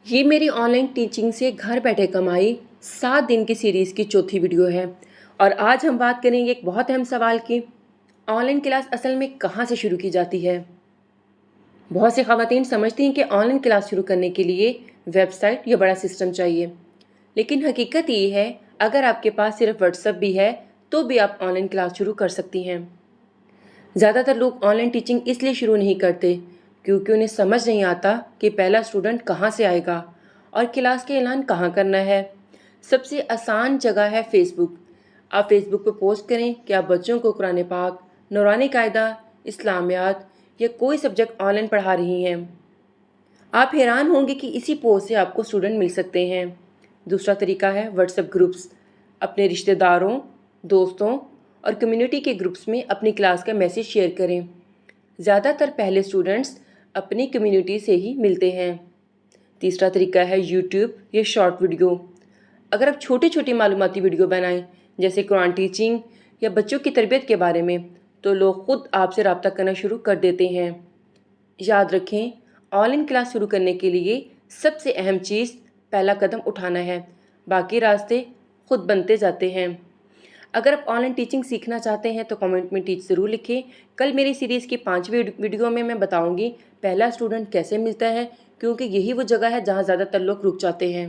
ये मेरी online teaching से घर बैठे कमाई 7 दिन की सीरीज़ की चौथी वीडियो है। और आज हम बात करेंगे एक बहुत अहम सवाल की, ऑनलाइन क्लास असल में कहाँ से शुरू की जाती है। बहुत से ख़वातीन समझती हैं कि ऑनलाइन क्लास शुरू करने के लिए वेबसाइट या बड़ा सिस्टम चाहिए, लेकिन हकीकत ये है अगर आपके पास सिर्फ व्हाट्सएप भी है तो भी आप ऑनलाइन क्लास शुरू कर सकती हैं। ज़्यादातर लोग ऑनलाइन टीचिंग इसलिए शुरू नहीं करते क्योंकि उन्हें समझ नहीं आता कि पहला स्टूडेंट कहाँ से आएगा और क्लास के ऐलान कहाँ करना है। सबसे आसान जगह है फेसबुक। आप फेसबुक पर पोस्ट करें कि आप बच्चों को कुरान पाक, नूरानी कायदा, इस्लामियात या कोई सब्जेक्ट ऑनलाइन पढ़ा रही हैं। आप हैरान होंगे कि इसी पोस्ट से आपको स्टूडेंट मिल सकते हैं। दूसरा तरीका है व्हाट्सएप ग्रुप्स। अपने रिश्तेदारों, दोस्तों और कम्युनिटी के ग्रुप्स में अपनी क्लास का मैसेज शेयर करें। ज़्यादातर पहले स्टूडेंट्स अपनी कम्युनिटी से ही मिलते हैं। तीसरा तरीका है यूट्यूब या शॉर्ट वीडियो। अगर आप छोटी छोटी मालूमाती वीडियो बनाएं, जैसे कुरान टीचिंग या बच्चों की तरबियत के बारे में, तो लोग खुद आपसे रब्ता करना शुरू कर देते हैं। याद रखें, ऑनलाइन क्लास शुरू करने के लिए सबसे अहम चीज़ पहला कदम उठाना है, बाकी रास्ते खुद बनते जाते हैं। अगर आप ऑनलाइन टीचिंग सीखना चाहते हैं तो कमेंट में टीच ज़रूर लिखें। कल मेरी सीरीज़ की 5वीं वीडियो में मैं बताऊंगी पहला स्टूडेंट कैसे मिलता है, क्योंकि यही वो जगह है जहां ज़्यादातर लोग रुक जाते हैं।